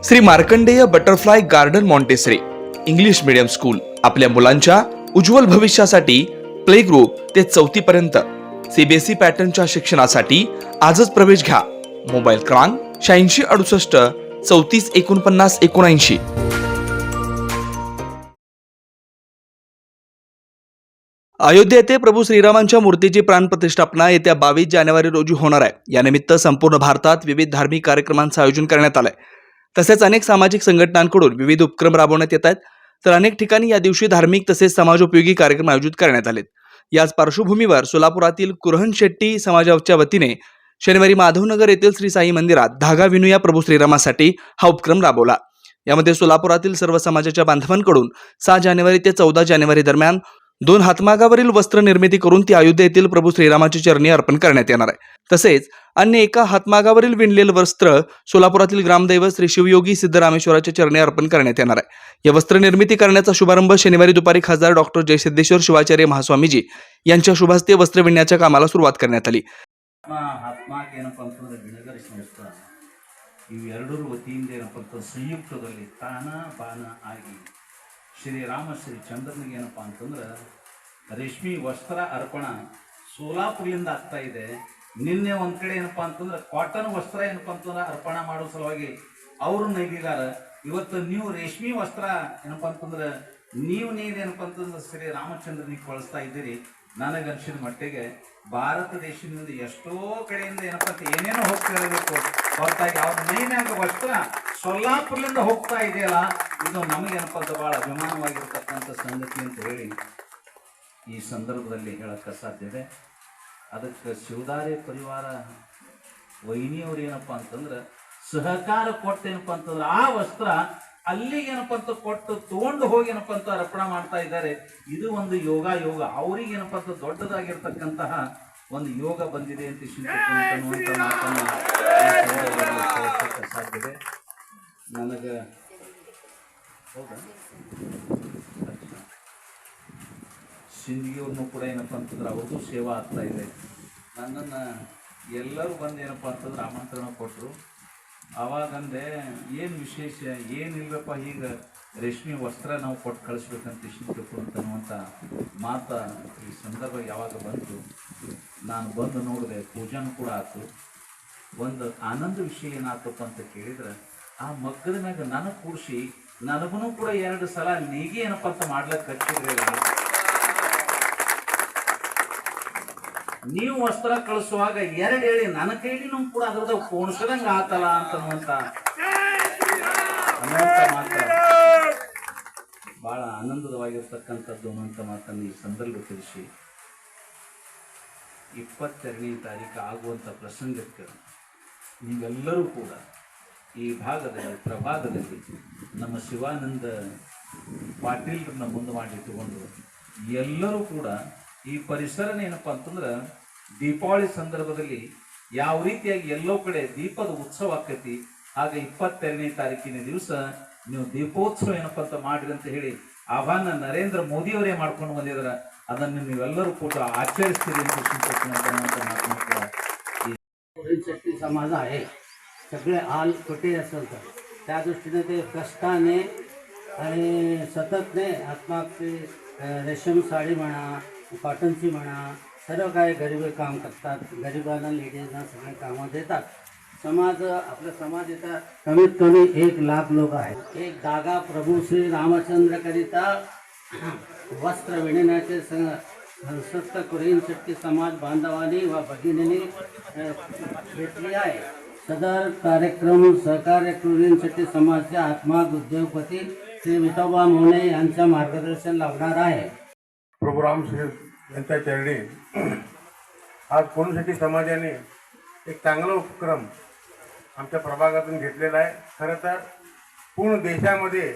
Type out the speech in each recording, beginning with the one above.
Shri Markandeya butterfly garden montessori English medium school आपल्या मुलांच्या उज्ज्वल भविष्यासाठी प्ले ग्रुप ते 4थी पर्यंत सीबीएसई पॅटर्नच्या शिक्षणासाठी आजच प्रवेश घ्या. मोबाईल क्रमांक 8668 34 49 79. अयोध्या येथे प्रभू श्रीरामांच्या मूर्तीची प्राणप्रतिष्ठापना येत्या 22 जानेवारी रोजी होणार आहे. यानिमित्त संपूर्ण भारतात विविध धार्मिक कार्यक्रमांचं आयोजन करण्यात आलंय. तसेच अनेक सामाजिक संघटनांकडून विविध उपक्रम राबवण्यात येत आहेत. तर अनेक ठिकाणी या दिवशी धार्मिक तसेच समाजोपयोगी कार्यक्रम आयोजित करण्यात आलेत. याच पार्श्वभूमीवर सोलापुरातील कुरहन शेट्टी समाजाच्या वतीने शनिवारी माधवनगर येथील श्री साई मंदिरात धागा विणूया प्रभू श्रीरामासाठी हा उपक्रम राबवला. यामध्ये सोलापुरातील सर्व समाजाच्या बांधवांकडून 6 जानेवारी ते 14 जानेवारी दरम्यान 2 हातमागावरील वस्त्र निर्मिती करून ती अयोध्या येथील प्रभू श्रीरामाच्या चरणी अर्पण करण्यात येणार आहे. तसेच अन्य एका हातमागावरील विणलेलं वस्त्र सोलापुरातील ग्रामदैवत श्री शिवयोगी सिद्धरामेश्वराच्या चरणी अर्पण करण्यात येणार आहे. या वस्त्र निर्मिती करण्याचा शुभारंभ शनिवारी दुपारी खासदार डॉक्टर जयसिद्धेश्वर शिवाचार्य महास्वामीजी यांच्या शुभहस्ते वस्त्र विणण्याच्या कामाला सुरुवात करण्यात आली. ಇವೆರಡರ ವತಿಯಿಂದ ಏನಪ್ಪ ಅಂತ ಸಂಯುಕ್ತದಲ್ಲಿ ತಾನ ಬಾನ ಆಗಿ ಶ್ರೀರಾಮ ಶ್ರೀ ಚಂದ್ರನಿಗೆ ಏನಪ್ಪ ಅಂತಂದ್ರೆ ರೇಷ್ಮೆ ವಸ್ತ್ರ ಅರ್ಪಣ ಸೋಲಾಪುರದಿಂದ ಆಗ್ತಾ ಇದೆ. ನಿನ್ನೆ ಒಂದು ಕಡೆ ಏನಪ್ಪ ಅಂತಂದ್ರೆ ಕಾಟನ್ ವಸ್ತ್ರ ಏನಪ್ಪ ಅಂತಂದ್ರೆ ಅರ್ಪಣೆ ಮಾಡೋ ಸಲುವಾಗಿ ಅವರು ನೈದಿಗಾರ. ಇವತ್ತು ನೀವು ರೇಷ್ಮೆ ವಸ್ತ್ರ ಏನಪ್ಪ ಅಂತಂದ್ರೆ ನೀವು ಏನಪ್ಪ ಅಂತಂದ್ರೆ ಶ್ರೀ ರಾಮಚಂದ್ರನಿಗೆ ಕಳಿಸ್ತಾ ಇದ್ದೀರಿ. ನನಗನ್ಸಿದ ಮಟ್ಟಿಗೆ ಭಾರತ ದೇಶದಿಂದ ಎಷ್ಟೋ ಕಡೆಯಿಂದ ಏನಪ್ಪ ಅಂತ ಏನೇನೋ ಹೋಗ್ತಾ ಇರಬೇಕು ಹೊರತಾಗಿ ಅವ್ರ ಮೈನಾಗ ವಸ್ತ್ರ ಸೊಲ್ಲಾಪುರದಿಂದ ಹೋಗ್ತಾ ಇದೆಯಲ್ಲ, ಇದು ನಮಗೇನಪ್ಪ ಅಂತ ಭಾಳ ಅಭಿಮಾನವಾಗಿರ್ತಕ್ಕಂಥ ಸಂಗತಿ ಅಂತ ಹೇಳಿ ಈ ಸಂದರ್ಭದಲ್ಲಿ ಹೇಳಕ್ಕೆ ಸಾಧ್ಯತೆ. ಅದಕ್ಕೆ ಶಿವದಾರಿ ಪರಿವಾರ ವೈನಿಯವ್ರು ಏನಪ್ಪ ಅಂತಂದ್ರೆ ಸಹಕಾರ ಕೊಟ್ಟೇನಪ್ಪ ಅಂತಂದ್ರೆ ಆ ವಸ್ತ್ರ ಅಲ್ಲಿಗೆ ಏನಪ್ಪ ಅಂತ ಕೊಟ್ಟು ತಗೊಂಡು ಹೋಗಿ ಏನಪ್ಪ ಅಂತ ಅರ್ಪಣೆ ಮಾಡ್ತಾ ಇದ್ದಾರೆ. ಇದು ಒಂದು ಯೋಗ ಅವ್ರಿಗೆ ಏನಪ್ಪ ಅಂತ ದೊಡ್ಡದಾಗಿರ್ತಕ್ಕಂತಹ ಒಂದು ಯೋಗ ಬಂದಿದೆ ಅಂತ ಸಾಧ್ಯತೆ. ನನಗೆ ಹೌದಾ ಸಿಂಧಿಯವ್ರನ್ನೂ ಕೂಡ ಏನಪ್ಪ ಅಂತಂದ್ರೆ ಅವ್ರದ್ದು ಸೇವಾ ಆಗ್ತಾ ಇದೆ. ನನ್ನನ್ನು ಎಲ್ಲರೂ ಬಂದು ಏನಪ್ಪ ಅಂತಂದ್ರೆ ಆಮಂತ್ರಣ ಕೊಟ್ಟರು. ಆವಾಗಂದೆ ಏನು ವಿಶೇಷ ಏನಿಲ್ಲಪ್ಪ, ಈಗ ರೇಷ್ಮೆ ವಸ್ತ್ರ ನಾವು ಕೊಟ್ಟು ಕಳಿಸ್ಬೇಕಂತ ಶಿಕ್ಷಕರು ಅಂತನ್ನುವಂಥ ಮಾತು ಈ ಸಂದರ್ಭ ಯಾವಾಗ ಬಂತು, ನಾನು ಬಂದು ನೋಡಿದೆ. ಪೂಜಾನು ಕೂಡ ಆಯ್ತು. ಒಂದು ಆನಂದ ವಿಷಯ ಏನಾಯ್ತಪ್ಪ ಅಂತ ಕೇಳಿದ್ರೆ, ಆ ಮಗ್ಗದ ಮ್ಯಾಗ ನನಗೆ ಕೂಡಿಸಿ ನನಗೂ ಕೂಡ 2 ಸಲ ನೀಗಿ ಏನಪ್ಪ ಅಂತ ಮಾಡ್ಲಿಕ್ಕೆ ಹಚ್ಚಿದ್ರೆ, ನೀವು ವಸ್ತ್ರ ಕಳಿಸುವಾಗ 2 ಹೇಳಿ ನನ್ನ ಕೈಲಿನೂ ಕೂಡ ಅದ್ರದಾಗ ಕೋಣಿಸದಂಗೆ ಆತಲ್ಲ ಅಂತನ್ನುವಂಥ ಮಾತು ಬಹಳ ಆನಂದವಾಗಿರ್ತಕ್ಕಂಥದ್ದು ಅನ್ನುವಂಥ ಮಾತನ್ನು ಈ ಸಂದರ್ಭ ತಿಳಿಸಿ 22ನೇ ತಾರೀಕು ಆಗುವಂಥ ಪ್ರಸಂಗಕ್ಕೆ ನೀವೆಲ್ಲರೂ ಕೂಡ ಈ ಭಾಗದಲ್ಲಿ ಪ್ರಭಾಗದಲ್ಲಿ ನಮ್ಮ ಶಿವಾನಂದ ಪಾಟೀಲ್ರನ್ನ ಮುಂದೆ ಮಾಡಿಟ್ಟುಕೊಂಡು ಎಲ್ಲರೂ ಕೂಡ ಈ ಪರಿಸರನ ಏನಪ್ಪ ಅಂತಂದ್ರೆ ದೀಪಾವಳಿ ಸಂದರ್ಭದಲ್ಲಿ ಯಾವ ರೀತಿಯಾಗಿ ಎಲ್ಲೋ ಕಡೆ ದೀಪದ ಉತ್ಸವ ಆಕೈತಿ, ಹಾಗೆ 22ನೇ ತಾರೀಕಿನ ದಿವಸ ನೀವು ದೀಪೋತ್ಸವ ಏನಪ್ಪ ಅಂತ ಮಾಡಿರಿ ಅಂತ ಹೇಳಿ ಆಹ್ವಾನ ನರೇಂದ್ರ ಮೋದಿಯವರೇ ಮಾಡ್ಕೊಂಡು ಬಂದಿದ್ದಾರೆ. ಅದನ್ನು ನೀವೆಲ್ಲರೂ ಕೂಡ आचरिस्तीरी शेट्टी समाज आहे. सगळे आल कुठे असेल तर त्या दृष्टीने ते कष्टाने आणि सततने आत्माचे रेशम साडी म्हणा, कॉटनची म्हणा, सर्व काय गरिबी काम करतात. गरिबांना लेडीजना सगळे कामं देतात. समाज आपला समाज इथं कमीत कमी 1 लाख लोक आहेत. एक धागा प्रभू श्री रामचंद्रकरिता वस्त्र विणण्याचे संस्थ कुरहन शेट्टी समाज बांधवांनी व भगिनींनी घेतली आहे. सदर कार्यक्रम सहकार्य कुरहन शेट्टी समाजचे हातमाग उद्योगपती श्री विठोबा मोने यांच्या मार्गदर्शन लाभणार आहे. प्रभू रामश्री यांच्या चरणी आज कुरहन शेट्टी समाजाने एक चांगला उपक्रम आमच्या प्रभागातून घेतलेला आहे. खरं तर पूर्ण देशामध्ये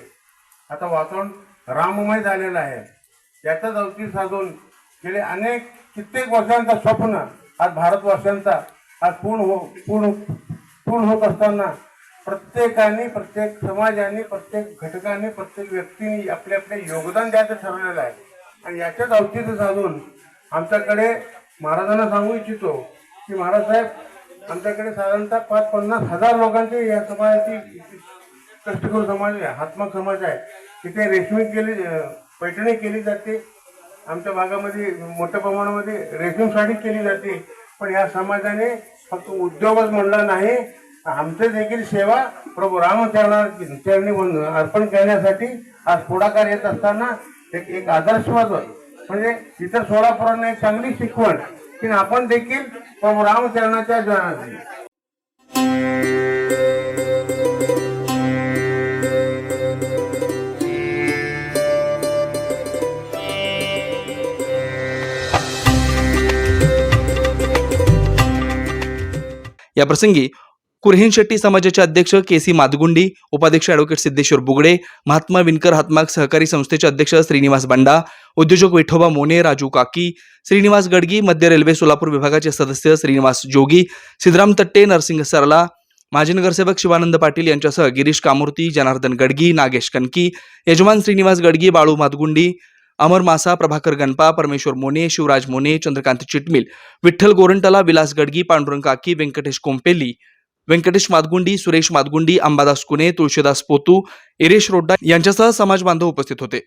आता वातावरण राममय झालेलं आहे. याचाच अवतीर साधून गेले अनेक कित्येक वर्षांचा स्वप्न आज भारतवर्षांचा आज पूर्ण होत असताना प्रत्येकाने, प्रत्येक समाजाने, प्रत्येक घटकाने, प्रत्येक व्यक्तीने आपले आपले योगदान द्यायचं ठरवलेलं आहे. आणि याच्याच अवतीर साधून आमच्याकडे महाराजांना सांगू इच्छितो की महाराज साहेब, आमच्याकडे साधारणतः 50-50 हजार लोकांची या समाजाची कष्टकरी समाज आहे, हातमाग समाज आहे. तिथे रेशमी पैठणी केली जाते. आमच्या भागामध्ये मोठ्या प्रमाणामध्ये रेशीम साडी केली जाते. पण या समाजाने फक्त उद्योगच म्हणला नाही, आमचे देखील सेवा प्रभू रामचरणी म्हणून अर्पण करण्यासाठी आज पुढाकार येत असताना एक आदर्शवाद म्हणजे इतर सोलापुरांना एक चांगली शिकवण की आपण देखील प्रभू रामचरणाच्या या प्रसंगी कुरहीन शेट्टी समाजाचे अध्यक्ष के.सी. मादगुंडी, उपाध्यक्ष ॲडव्होकेट सिद्धेश्वर बुगडे, महात्मा विणकर हातमाग सहकारी संस्थेचे अध्यक्ष श्रीनिवास बंडा, उद्योजक विठोबा मोने, राजू काकी, श्रीनिवास गडगी, मध्य रेल्वे सोलापूर विभागाचे सदस्य श्रीनिवास जोगी, सिद्धराम तट्टे, नरसिंग सरला, माजी नगरसेवक शिवानंद पाटील यांच्यासह गिरीश कामूर्ती, जनार्दन गडगी, नागेश कनकी, यजमान श्रीनिवास गडगी, बाळू मादगुंडी, अमर मासा, प्रभाकर गणपा, परमेश्वर मोने, शिवराज मोने, चंद्रकांत चिटमिल, विठ्ठल गोरंटला, विलास गडगी, पांडुरंग काकी, व्यंकटेश कोंपेली, व्यंकटेश मादगुंडी, सुरेश मादगुंडी, अंबादास कुने, तुळशीदास पोतू, इरेश रोड्डा यांच्यासह समाज बांधव उपस्थित होते.